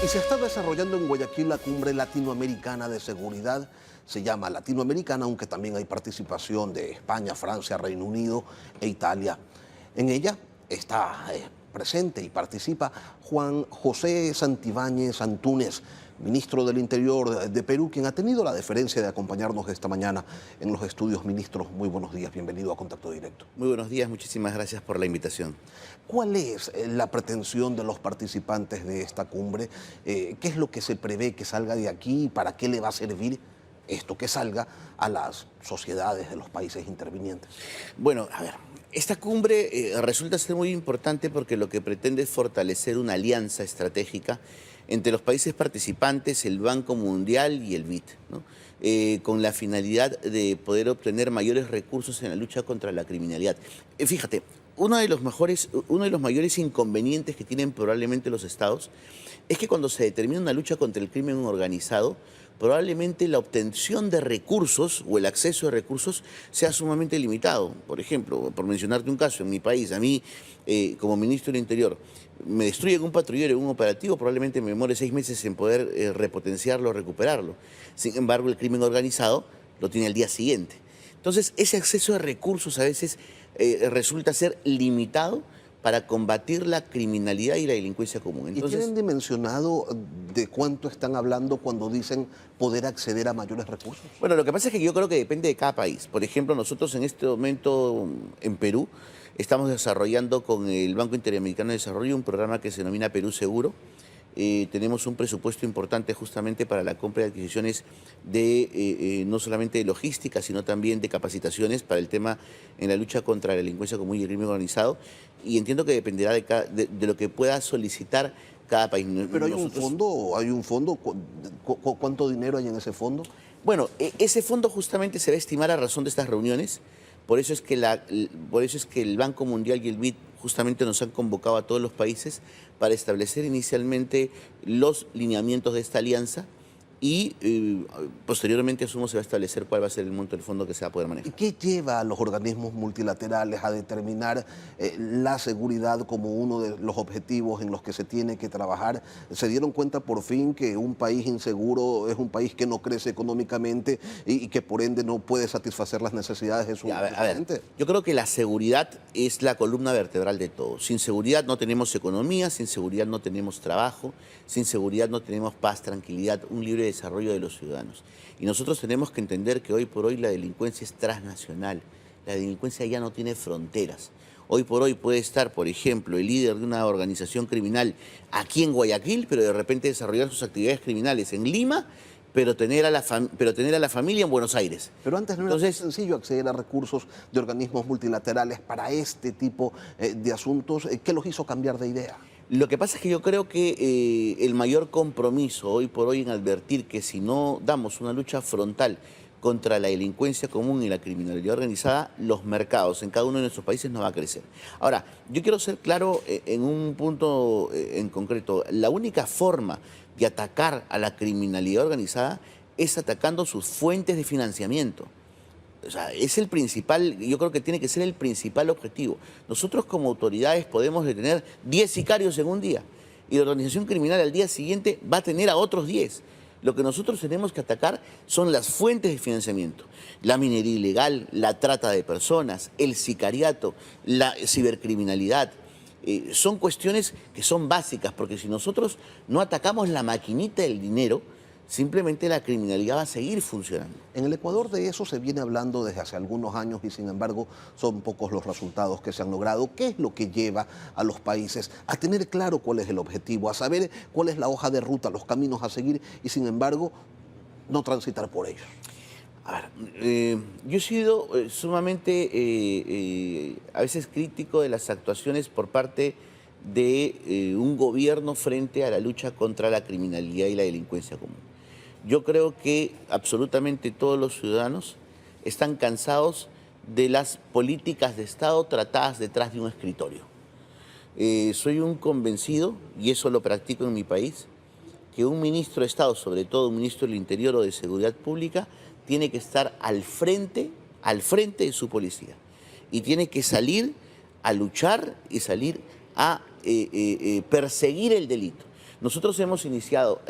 Y se está desarrollando en Guayaquil la Cumbre Latinoamericana de Seguridad. Se llama Latinoamericana, aunque también hay participación de España, Francia, Reino Unido e Italia. En ella está presente y participa Juan José Santibáñez Antúnez, ministro del Interior de Perú, quien ha tenido la deferencia de acompañarnos esta mañana en los estudios. Ministro, muy buenos días, bienvenido a Contacto Directo. Muy buenos días, muchísimas gracias por la invitación. ¿Cuál es la pretensión de los participantes de esta cumbre? ¿Qué es lo que se prevé que salga de aquí y para qué le va a servir esto que salga a las sociedades de los países intervinientes? Bueno, a ver, esta cumbre resulta ser muy importante porque lo que pretende es fortalecer una alianza estratégica entre los países participantes, el Banco Mundial y el BID, ¿no? Con la finalidad de poder obtener mayores recursos en la lucha contra la criminalidad. Fíjate, uno de los mayores inconvenientes que tienen probablemente los estados es que cuando se determina una lucha contra el crimen organizado, probablemente la obtención de recursos o el acceso de recursos sea sumamente limitado. Por ejemplo, por mencionarte un caso, en mi país, a mí, como ministro del Interior, me destruyen un patrullero en un operativo, probablemente me demore 6 meses en poder repotenciarlo, recuperarlo. Sin embargo, el crimen organizado lo tiene al día siguiente. Entonces, ese acceso de recursos a veces resulta ser limitado para combatir la criminalidad y la delincuencia común. Entonces, ¿y tienen dimensionado de cuánto están hablando cuando dicen poder acceder a mayores recursos? Bueno, lo que pasa es que yo creo que depende de cada país. Por ejemplo, nosotros en este momento en Perú estamos desarrollando con el Banco Interamericano de Desarrollo un programa que se denomina Perú Seguro. Tenemos un presupuesto importante justamente para la compra de adquisiciones de no solamente de logística, sino también de capacitaciones para el tema en la lucha contra la delincuencia común y el crimen organizado. Y entiendo que dependerá de lo que pueda solicitar cada país. Pero hay un fondo, ¿cuánto dinero hay en ese fondo? Bueno, ese fondo justamente se va a estimar a razón de estas reuniones. Por eso es que el Banco Mundial y el BID justamente nos han convocado a todos los países para establecer inicialmente los lineamientos de esta alianza y posteriormente asumo se va a establecer cuál va a ser el monto del fondo que se va a poder manejar. ¿Y qué lleva a los organismos multilaterales a determinar la seguridad como uno de los objetivos en los que se tiene que trabajar? ¿Se dieron cuenta por fin que un país inseguro es un país que no crece económicamente y que por ende no puede satisfacer las necesidades de su gente? Yo creo que la seguridad es la columna vertebral de todo. Sin seguridad no tenemos economía, sin seguridad no tenemos trabajo, sin seguridad no tenemos paz, tranquilidad, un libre desarrollo de los ciudadanos. Y nosotros tenemos que entender que hoy por hoy la delincuencia es transnacional. La delincuencia ya no tiene fronteras. Hoy por hoy puede estar, por ejemplo, el líder de una organización criminal aquí en Guayaquil, pero de repente desarrollar sus actividades criminales en Lima, pero tener a la familia en Buenos Aires. Pero antes no era tan sencillo acceder a recursos de organismos multilaterales para este tipo de asuntos. ¿Qué los hizo cambiar de idea? Lo que pasa es que yo creo que el mayor compromiso hoy por hoy en advertir que si no damos una lucha frontal contra la delincuencia común y la criminalidad organizada, los mercados en cada uno de nuestros países no va a crecer. Ahora, yo quiero ser claro en un punto en concreto. La única forma de atacar a la criminalidad organizada es atacando sus fuentes de financiamiento. O sea, es el principal, yo creo que tiene que ser el principal objetivo. Nosotros como autoridades podemos detener 10 sicarios en un día y la organización criminal al día siguiente va a tener a otros 10. Lo que nosotros tenemos que atacar son las fuentes de financiamiento. La minería ilegal, la trata de personas, el sicariato, la cibercriminalidad. Son cuestiones que son básicas, porque si nosotros no atacamos la maquinita del dinero, simplemente la criminalidad va a seguir funcionando. En el Ecuador de eso se viene hablando desde hace algunos años y sin embargo son pocos los resultados que se han logrado. ¿Qué es lo que lleva a los países a tener claro cuál es el objetivo, a saber cuál es la hoja de ruta, los caminos a seguir y sin embargo no transitar por ellos? A ver, yo he sido sumamente a veces crítico de las actuaciones por parte de un gobierno frente a la lucha contra la criminalidad y la delincuencia común. Yo creo que absolutamente todos los ciudadanos están cansados de las políticas de Estado tratadas detrás de un escritorio. Soy un convencido, y eso lo practico en mi país, que un ministro de Estado, sobre todo un ministro del Interior o de Seguridad Pública, tiene que estar al frente de su policía. Y tiene que salir a luchar y salir a perseguir el delito. Nosotros hemos iniciado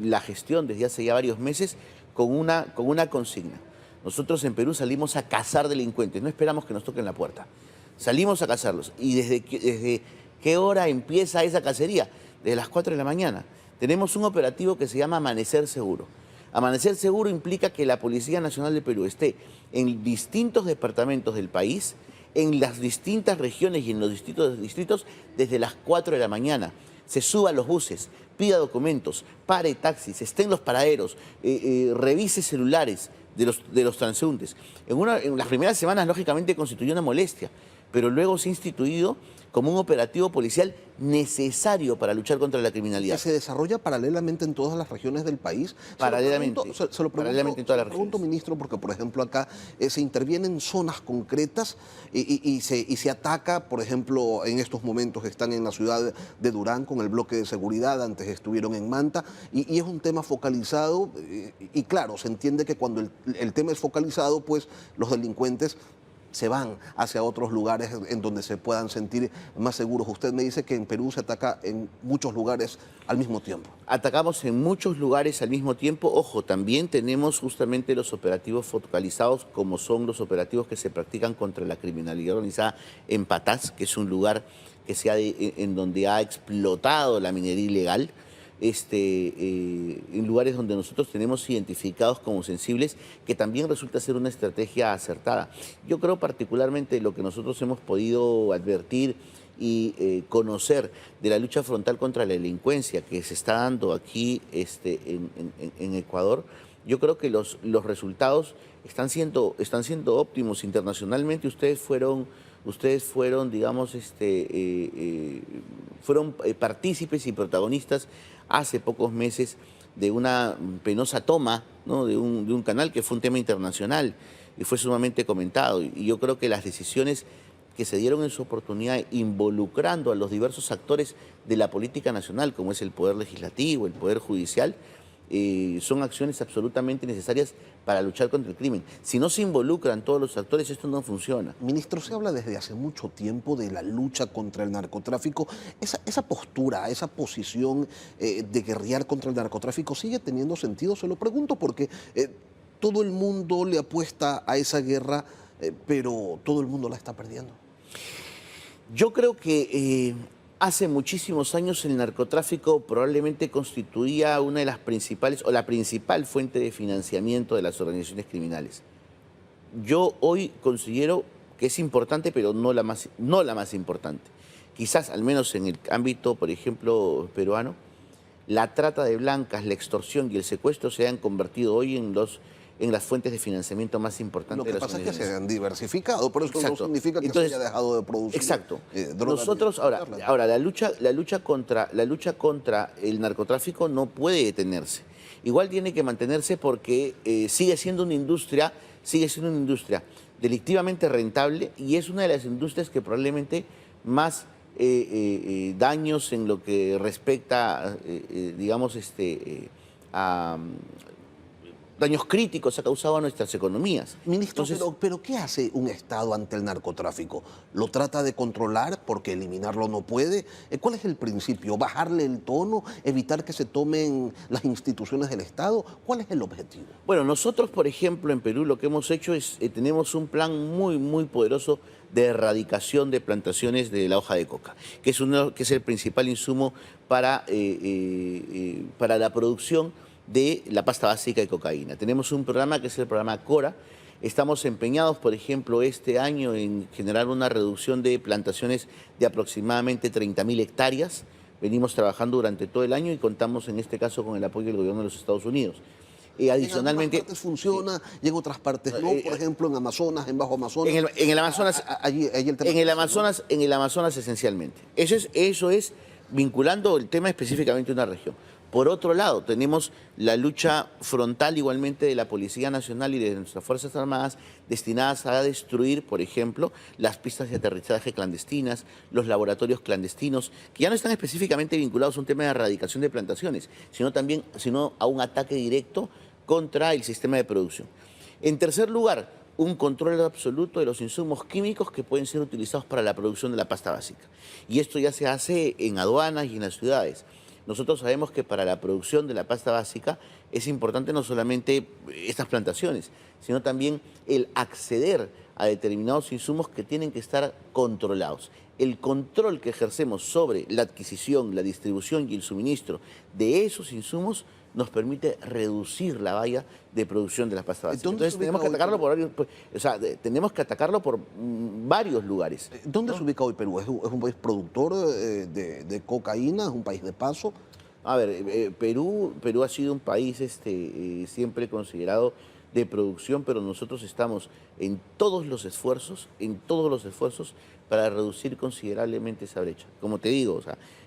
la gestión desde hace ya varios meses con una consigna. Nosotros en Perú salimos a cazar delincuentes, no esperamos que nos toquen la puerta. Salimos a cazarlos. ¿Y desde qué hora empieza esa cacería? Desde las 4 de la mañana. Tenemos un operativo que se llama Amanecer Seguro. Amanecer Seguro implica que la Policía Nacional de Perú esté en distintos departamentos del país, en las distintas regiones y en los distintos distritos desde las 4 de la mañana. Se suba a los buses, pida documentos, pare taxis, esté en los paraderos, revise celulares de los transeúntes. En las primeras semanas, lógicamente, constituyó una molestia, pero luego se ha instituido como un operativo policial necesario para luchar contra la criminalidad. ¿Que se desarrolla paralelamente en todas las regiones del país? Paralelamente. Paralelamente en todas las regiones. Ministro, porque por ejemplo acá se interviene en zonas concretas y se ataca, por ejemplo, en estos momentos están en la ciudad de Durán con el bloque de seguridad, antes estuvieron en Manta, y es un tema focalizado, y claro, se entiende que cuando el tema es focalizado, pues los delincuentes se van hacia otros lugares en donde se puedan sentir más seguros. Usted me dice que en Perú se ataca en muchos lugares al mismo tiempo. Atacamos en muchos lugares al mismo tiempo. Ojo, también tenemos justamente los operativos focalizados, como son los operativos que se practican contra la criminalidad organizada en Patás, que es un lugar en donde ha explotado la minería ilegal. En lugares donde nosotros tenemos identificados como sensibles, que también resulta ser una estrategia acertada. Yo creo particularmente lo que nosotros hemos podido advertir y conocer de la lucha frontal contra la delincuencia que se está dando aquí en Ecuador. Yo creo que los resultados están siendo óptimos internacionalmente. Ustedes fueron, digamos, fueron partícipes y protagonistas hace pocos meses de una penosa toma, ¿no?, de un canal que fue un tema internacional y fue sumamente comentado. Y yo creo que las decisiones que se dieron en su oportunidad involucrando a los diversos actores de la política nacional, como es el Poder Legislativo, el Poder Judicial, son acciones absolutamente necesarias para luchar contra el crimen. Si no se involucran todos los actores, esto no funciona. Ministro, se habla desde hace mucho tiempo de la lucha contra el narcotráfico. Esa postura, esa posición de guerrear contra el narcotráfico, ¿sigue teniendo sentido? Se lo pregunto porque todo el mundo le apuesta a esa guerra, pero todo el mundo la está perdiendo. Yo creo que hace muchísimos años el narcotráfico probablemente constituía una de las principales o la principal fuente de financiamiento de las organizaciones criminales. Yo hoy considero que es importante, pero no la más importante. Quizás, al menos en el ámbito, por ejemplo, peruano, la trata de blancas, la extorsión y el secuestro se han convertido hoy en las fuentes de financiamiento más importantes de las organizaciones. Lo que pasa es que se han diversificado, pero eso no significa que se haya dejado de producir. Exacto. Drogas. Nosotros, ahora la lucha contra el narcotráfico no puede detenerse. Igual tiene que mantenerse porque sigue siendo una industria delictivamente rentable y es una de las industrias que probablemente más daños en lo que respecta, digamos, a daños críticos ha causado a nuestras economías. Ministro, pero ¿qué hace un Estado ante el narcotráfico? ¿Lo trata de controlar porque eliminarlo no puede? ¿Cuál es el principio? ¿Bajarle el tono? ¿Evitar que se tomen las instituciones del Estado? ¿Cuál es el objetivo? Bueno, nosotros, por ejemplo, en Perú lo que hemos hecho es, tenemos un plan muy, muy poderoso de erradicación de plantaciones de la hoja de coca, que es el principal insumo para la producción de la pasta básica de cocaína. Tenemos un programa que es el programa CORA. Estamos empeñados, por ejemplo, este año en generar una reducción de plantaciones de aproximadamente 30.000 hectáreas. Venimos trabajando durante todo el año y contamos en este caso con el apoyo del gobierno de los Estados Unidos. Adicionalmente, en algunas partes funciona y en otras partes no, por ejemplo en Amazonas, en Bajo Amazonas. En el Amazonas esencialmente. Eso es vinculando el tema específicamente a una región. Por otro lado, tenemos la lucha frontal igualmente de la Policía Nacional y de nuestras Fuerzas Armadas destinadas a destruir, por ejemplo, las pistas de aterrizaje clandestinas, los laboratorios clandestinos, que ya no están específicamente vinculados a un tema de erradicación de plantaciones, sino a un ataque directo contra el sistema de producción. En tercer lugar, un control absoluto de los insumos químicos que pueden ser utilizados para la producción de la pasta básica. Y esto ya se hace en aduanas y en las ciudades. nosotros sabemos que para la producción de la pasta básica es importante no solamente estas plantaciones, sino también el acceder a determinados insumos que tienen que estar controlados. El control que ejercemos sobre la adquisición, la distribución y el suministro de esos insumos nos permite reducir la valla de producción de las pastas básicas. Entonces tenemos que atacarlo por varios, tenemos que atacarlo por varios lugares. ¿Dónde se ubica hoy Perú? ¿Es un país productor de cocaína? ¿Es un país de paso? A ver, Perú ha sido un país siempre considerado de producción, pero nosotros estamos en todos los esfuerzos para reducir considerablemente esa brecha. Como te digo,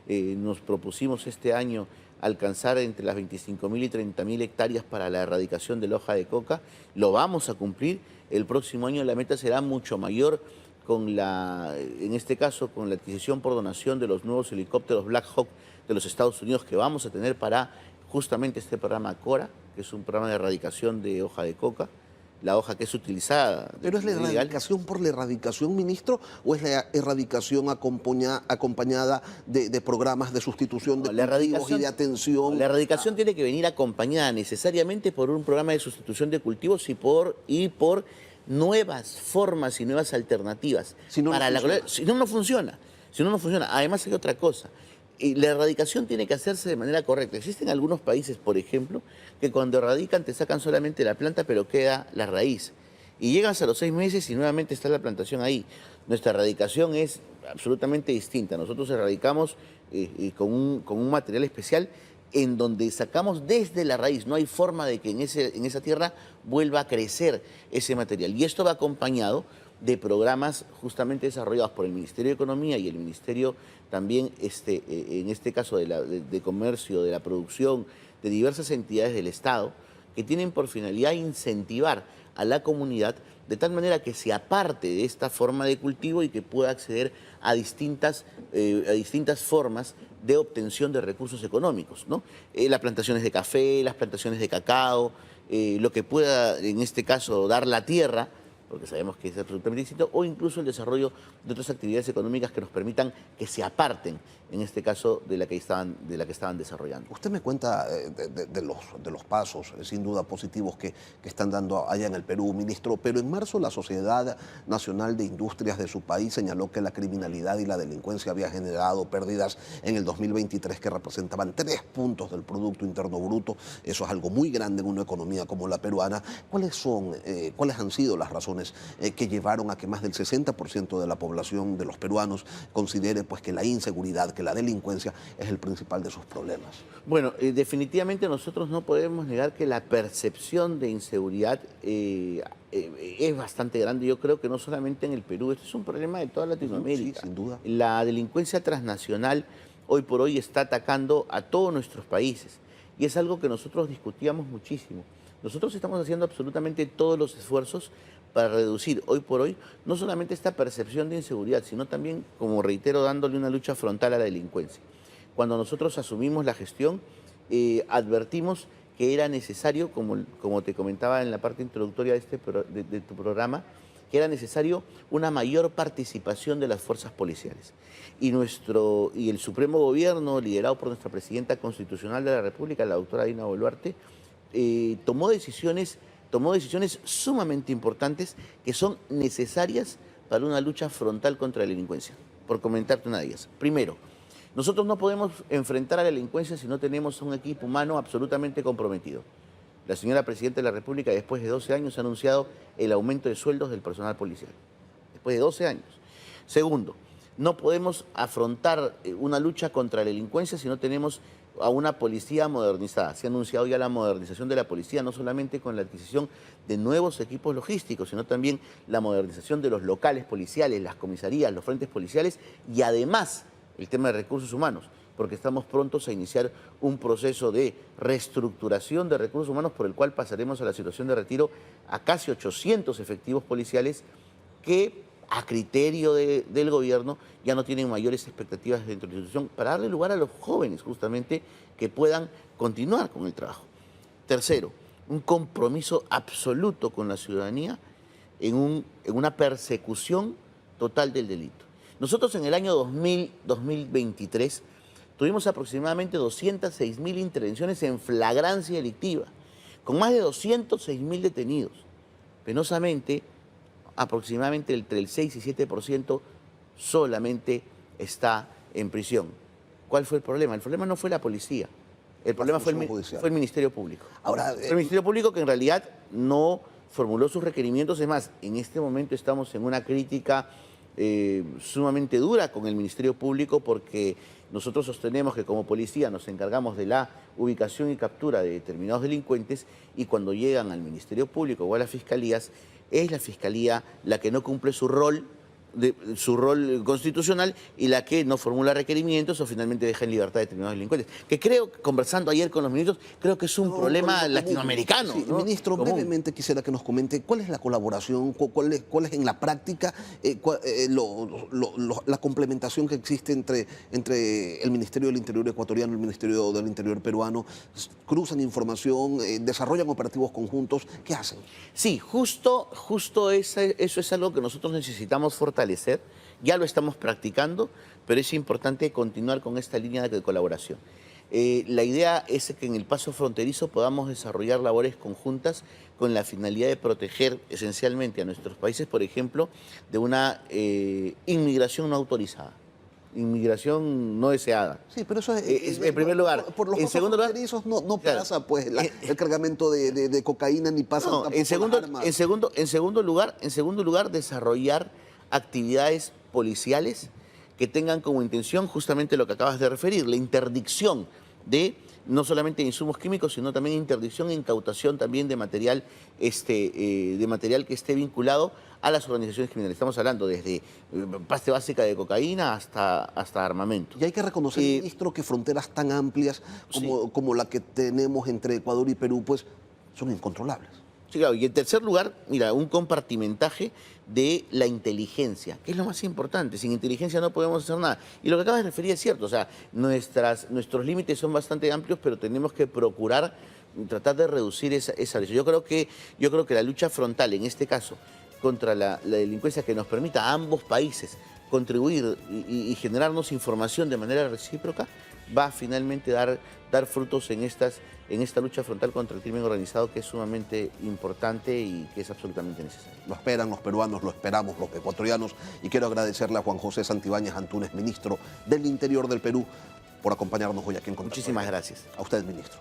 nos propusimos este año alcanzar entre las 25.000 y 30.000 hectáreas para la erradicación de la hoja de coca. Lo vamos a cumplir. El próximo año la meta será mucho mayor en este caso, con la adquisición por donación de los nuevos helicópteros Black Hawk de los Estados Unidos que vamos a tener para justamente este programa CORA, que es un programa de erradicación de hoja de coca, la hoja que es utilizada. ¿Pero es la erradicación por la erradicación, ministro, o es la erradicación acompañada de programas de sustitución de cultivos y de atención? La erradicación tiene que venir acompañada necesariamente por un programa de sustitución de cultivos y por nuevas formas y nuevas alternativas. Si no, no funciona. Además hay otra cosa. La erradicación tiene que hacerse de manera correcta. Existen algunos países, por ejemplo, que cuando erradican te sacan solamente la planta, pero queda la raíz. Y llegas a los 6 meses y nuevamente está la plantación ahí. Nuestra erradicación es absolutamente distinta. Nosotros erradicamos con un material especial en donde sacamos desde la raíz. No hay forma de que en esa tierra vuelva a crecer ese material. Y esto va acompañado de programas justamente desarrollados por el Ministerio de Economía y el Ministerio también, en este caso de Comercio, de la Producción, de diversas entidades del Estado, que tienen por finalidad incentivar a la comunidad de tal manera que se aparte de esta forma de cultivo y que pueda acceder a distintas formas de obtención de recursos económicos, ¿no? Las plantaciones de café, las plantaciones de cacao, lo que pueda, en este caso, dar la tierra, porque sabemos que es absolutamente distinto, o incluso el desarrollo de otras actividades económicas que nos permitan que se aparten, en este caso, de la que estaban desarrollando. Usted me cuenta de los pasos, sin duda positivos, que están dando allá en el Perú, ministro, pero en marzo la Sociedad Nacional de Industrias de su país señaló que la criminalidad y la delincuencia había generado pérdidas en el 2023 que representaban 3 puntos del Producto Interno Bruto. Eso es algo muy grande en una economía como la peruana. ¿Cuáles han sido las razones que llevaron a que más del 60% de la población de los peruanos considere pues, que la inseguridad, que la delincuencia es el principal de sus problemas? Bueno, definitivamente nosotros no podemos negar que la percepción de inseguridad es bastante grande. Yo creo que no solamente en el Perú, esto es un problema de toda Latinoamérica. Sí, sin duda. La delincuencia transnacional hoy por hoy está atacando a todos nuestros países y es algo que nosotros discutíamos muchísimo. Nosotros estamos haciendo absolutamente todos los esfuerzos para reducir hoy por hoy no solamente esta percepción de inseguridad, sino también, como reitero, dándole una lucha frontal a la delincuencia. Cuando nosotros asumimos la gestión, advertimos que era necesario, como te comentaba en la parte introductoria de tu programa, que era necesario una mayor participación de las fuerzas policiales. Y el Supremo Gobierno, liderado por nuestra Presidenta Constitucional de la República, la doctora Dina Boluarte, tomó decisiones sumamente importantes que son necesarias para una lucha frontal contra la delincuencia. Por comentarte una de ellas. Primero, nosotros no podemos enfrentar a la delincuencia si no tenemos un equipo humano absolutamente comprometido. La señora Presidenta de la República, después de 12 años, ha anunciado el aumento de sueldos del personal policial. Después de 12 años. Segundo, no podemos afrontar una lucha contra la delincuencia si no tenemos a una policía modernizada. Se ha anunciado ya la modernización de la policía, no solamente con la adquisición de nuevos equipos logísticos, sino también la modernización de los locales policiales, las comisarías, los frentes policiales y además el tema de recursos humanos, porque estamos prontos a iniciar un proceso de reestructuración de recursos humanos por el cual pasaremos a la situación de retiro a casi 800 efectivos policiales que a criterio del gobierno ya no tienen mayores expectativas dentro de la institución para darle lugar a los jóvenes justamente que puedan continuar con el trabajo. Tercero, un compromiso absoluto con la ciudadanía en una persecución total del delito. Nosotros en el año 2023 tuvimos aproximadamente 206.000 intervenciones en flagrancia delictiva, con más de 206.000 detenidos. Penosamente, aproximadamente entre el 6 y 7% solamente está en prisión. ¿Cuál fue el problema? El problema no fue la policía, el problema fue el Ministerio Público. Ahora, el Ministerio Público, que en realidad no formuló sus requerimientos. Es más, en este momento estamos en una crítica sumamente dura con el Ministerio Público, porque nosotros sostenemos que como policía nos encargamos de la ubicación y captura de determinados delincuentes, y cuando llegan al Ministerio Público o a las fiscalías, es la fiscalía la que no cumple su rol constitucional y la que no formula requerimientos o finalmente deja en libertad a determinados delincuentes. Que creo, conversando ayer con los ministros, creo que es un problema latinoamericano. Sí, ¿no? Ministro, brevemente quisiera que nos comente cuál es la colaboración, cuál es en la práctica la complementación que existe entre el Ministerio del Interior ecuatoriano y el Ministerio del Interior peruano. ¿Cruzan información, desarrollan operativos conjuntos? ¿Qué hacen? Sí, justo eso es algo que nosotros necesitamos fortalecer. Ya lo estamos practicando, pero es importante continuar con esta línea de colaboración. La idea es que en el paso fronterizo podamos desarrollar labores conjuntas con la finalidad de proteger esencialmente a nuestros países, por ejemplo, de una inmigración no autorizada, inmigración no deseada. Sí, pero eso es en primer lugar. Por los pasos fronterizos no claro, pasa pues el cargamento de cocaína, ni pasa no, tampoco las armas. En segundo lugar, desarrollar actividades policiales que tengan como intención justamente lo que acabas de referir, la interdicción de no solamente insumos químicos, sino también interdicción e incautación también de material que esté vinculado a las organizaciones criminales. Estamos hablando desde pasta básica de cocaína hasta armamento. Y hay que reconocer, ministro, que fronteras tan amplias como la que tenemos entre Ecuador y Perú, pues son incontrolables. Sí, claro. Y en tercer lugar, mira, un compartimentaje de la inteligencia, que es lo más importante. Sin inteligencia no podemos hacer nada. Y lo que acabas de referir es cierto, o sea, nuestros límites son bastante amplios, pero tenemos que procurar tratar de reducir esa brecha. Yo creo que la lucha frontal, en este caso, contra la delincuencia, que nos permita a ambos países contribuir y generarnos información de manera recíproca, va a finalmente dar frutos en esta lucha frontal contra el crimen organizado, que es sumamente importante y que es absolutamente necesario. Lo esperan los peruanos, lo esperamos los ecuatorianos, y quiero agradecerle a Juan José Santibáñez Antúnez, ministro del Interior del Perú, por acompañarnos hoy aquí en Contacto. Muchísimas gracias. A usted, ministro.